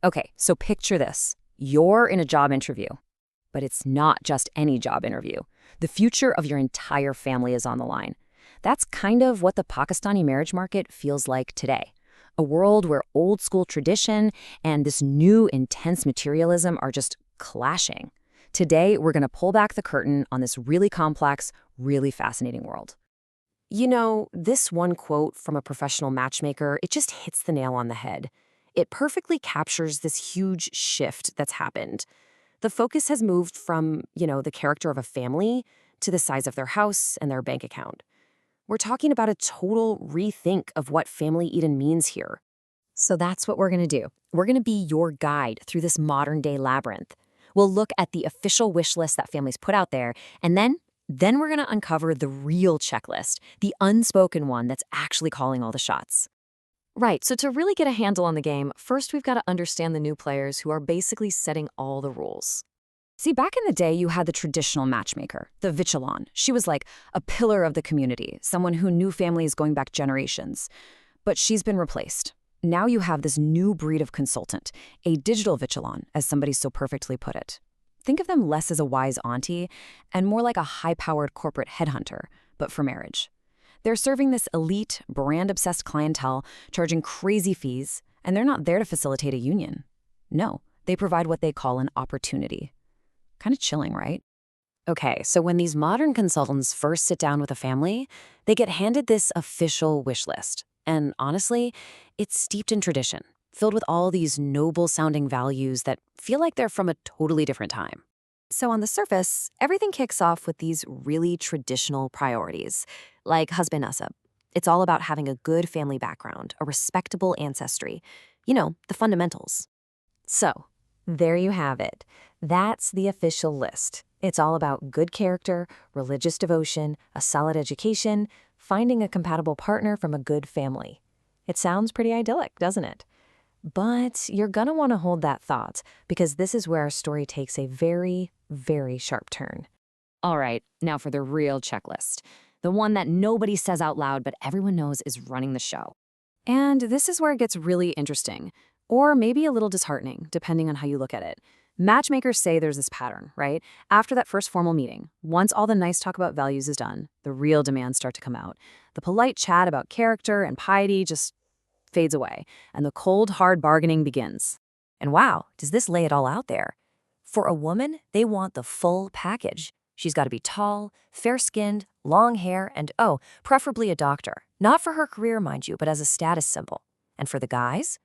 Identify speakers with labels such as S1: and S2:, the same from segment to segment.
S1: Okay, so picture this. You're in a job interview, but it's not just any job interview. The future of your entire family is on the line. That's kind of what the Pakistani marriage market feels like today. A world where old school tradition and this new intense materialism are just clashing. Today, we're going to pull back the curtain on this really complex, really fascinating world. You know, this one quote from a professional matchmaker, it just hits the nail on the head. It perfectly captures this huge shift that's happened. The focus has moved from, the character of a family to the size of their house and their bank account. We're talking about a total rethink of what family even means here. So that's what we're going to do. We're going to be your guide through this modern-day labyrinth. We'll look at the official wish list that families put out there, and then we're going to uncover the real checklist, the unspoken one that's actually calling all the shots. Right, so to really get a handle on the game, first we've got to understand the new players who are basically setting all the rules. See, back in the day, you had the traditional matchmaker, the Vichylon. She was like a pillar of the community, someone who knew families going back generations. But she's been replaced. Now you have this new breed of consultant, a digital Vichylon, as somebody so perfectly put it. Think of them less as a wise auntie and more like a high-powered corporate headhunter, but for marriage. They're serving this elite, brand-obsessed clientele, charging crazy fees, and they're not there to facilitate a union. No, they provide what they call an opportunity. Kind of chilling, right? Okay, so when these modern consultants first sit down with a family, they get handed this official wish list. And honestly, it's steeped in tradition, filled with all these noble-sounding values that feel like they're from a totally different time. So on the surface, everything kicks off with these really traditional priorities, like husband nasab. It's all about having a good family background, a respectable ancestry. The fundamentals. So, there you have it. That's the official list. It's all about good character, religious devotion, a solid education, finding a compatible partner from a good family. It sounds pretty idyllic, doesn't it? But you're gonna want to hold that thought, because this is where our story takes a very, very sharp turn. All right, now for the real checklist. The one that nobody says out loud, but everyone knows is running the show. And this is where it gets really interesting, or maybe a little disheartening, depending on how you look at it. Matchmakers say there's this pattern, right? After that first formal meeting, once all the nice talk about values is done, the real demands start to come out. The polite chat about character and piety just fades away, and the cold, hard bargaining begins. And wow, does this lay it all out there? For a woman, they want the full package. She's got to be tall, fair-skinned, long hair, and preferably a doctor. Not for her career, mind you, but as a status symbol. And for the guys?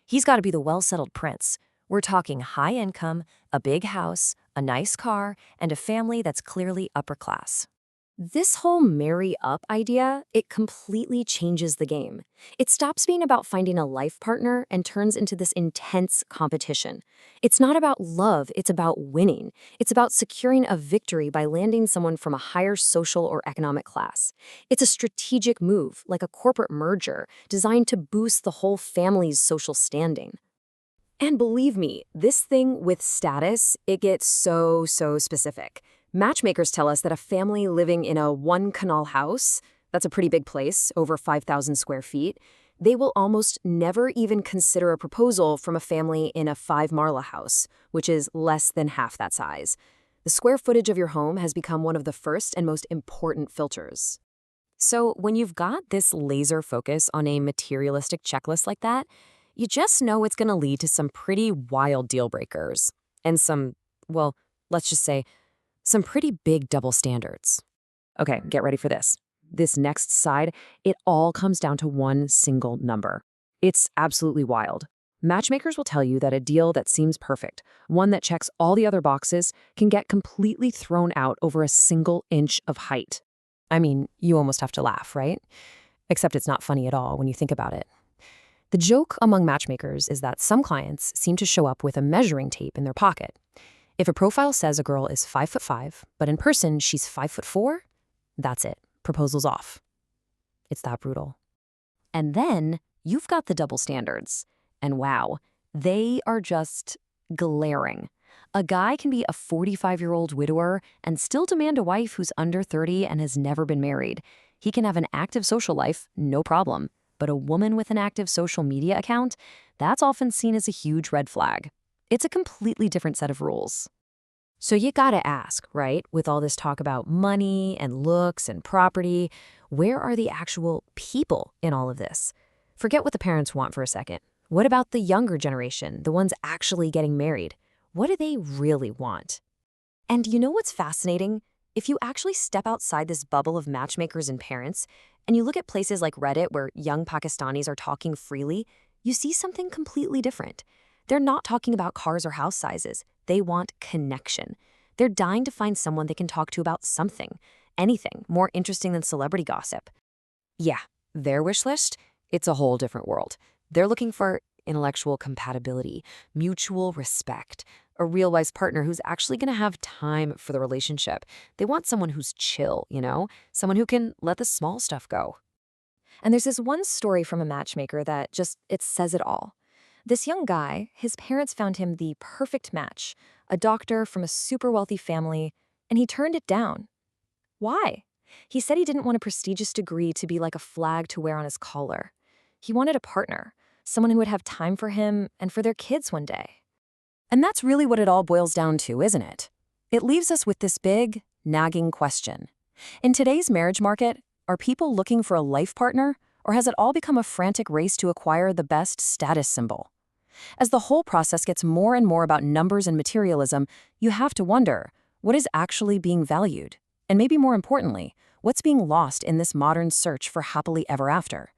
S1: He's got to be the well-settled prince. We're talking high income, a big house, a nice car, and a family that's clearly upper class. This whole marry up idea, it completely changes the game. It stops being about finding a life partner and turns into this intense competition. It's not about love, it's about winning. It's about securing a victory by landing someone from a higher social or economic class. It's a strategic move, like a corporate merger, designed to boost the whole family's social standing. And believe me, this thing with status, it gets so specific. Matchmakers tell us that a family living in a one-canal house, that's a pretty big place, over 5,000 square feet, they will almost never even consider a proposal from a family in a 5-marla house, which is less than half that size. The square footage of your home has become one of the first and most important filters. So when you've got this laser focus on a materialistic checklist like that, you just know it's going to lead to some pretty wild deal breakers and let's just say, some pretty big double standards. Okay, get ready for this. This next side, it all comes down to one single number. It's absolutely wild. Matchmakers will tell you that a deal that seems perfect, one that checks all the other boxes, can get completely thrown out over a single inch of height. I mean, you almost have to laugh, right? Except it's not funny at all when you think about it. The joke among matchmakers is that some clients seem to show up with a measuring tape in their pocket. If a profile says a girl is 5'5", but in person she's 5'4", that's it. Proposal's off. It's that brutal. And then you've got the double standards. And wow, they are just glaring. A guy can be a 45-year-old widower and still demand a wife who's under 30 and has never been married. He can have an active social life, no problem. But a woman with an active social media account, that's often seen as a huge red flag. It's a completely different set of rules. So you gotta ask, right, with all this talk about money and looks and property, where are the actual people in all of this? Forget what the parents want for a second. What about the younger generation, the ones actually getting married? What do they really want? And you know what's fascinating? If you actually step outside this bubble of matchmakers and parents, and you look at places like Reddit where young Pakistanis are talking freely, you see something completely different. They're not talking about cars or house sizes. They want connection. They're dying to find someone they can talk to about something, anything more interesting than celebrity gossip. Yeah, their wish list, it's a whole different world. They're looking for intellectual compatibility, mutual respect, a real-wise partner who's actually going to have time for the relationship. They want someone who's chill, someone who can let the small stuff go. And there's this one story from a matchmaker that it says it all. This young guy, his parents found him the perfect match, a doctor from a super wealthy family, and he turned it down. Why? He said he didn't want a prestigious degree to be like a flag to wear on his collar. He wanted a partner, someone who would have time for him and for their kids one day. And that's really what it all boils down to, isn't it? It leaves us with this big, nagging question. In today's marriage market, are people looking for a life partner, or has it all become a frantic race to acquire the best status symbol? As the whole process gets more and more about numbers and materialism, you have to wonder, what is actually being valued? And maybe more importantly, what's being lost in this modern search for happily ever after?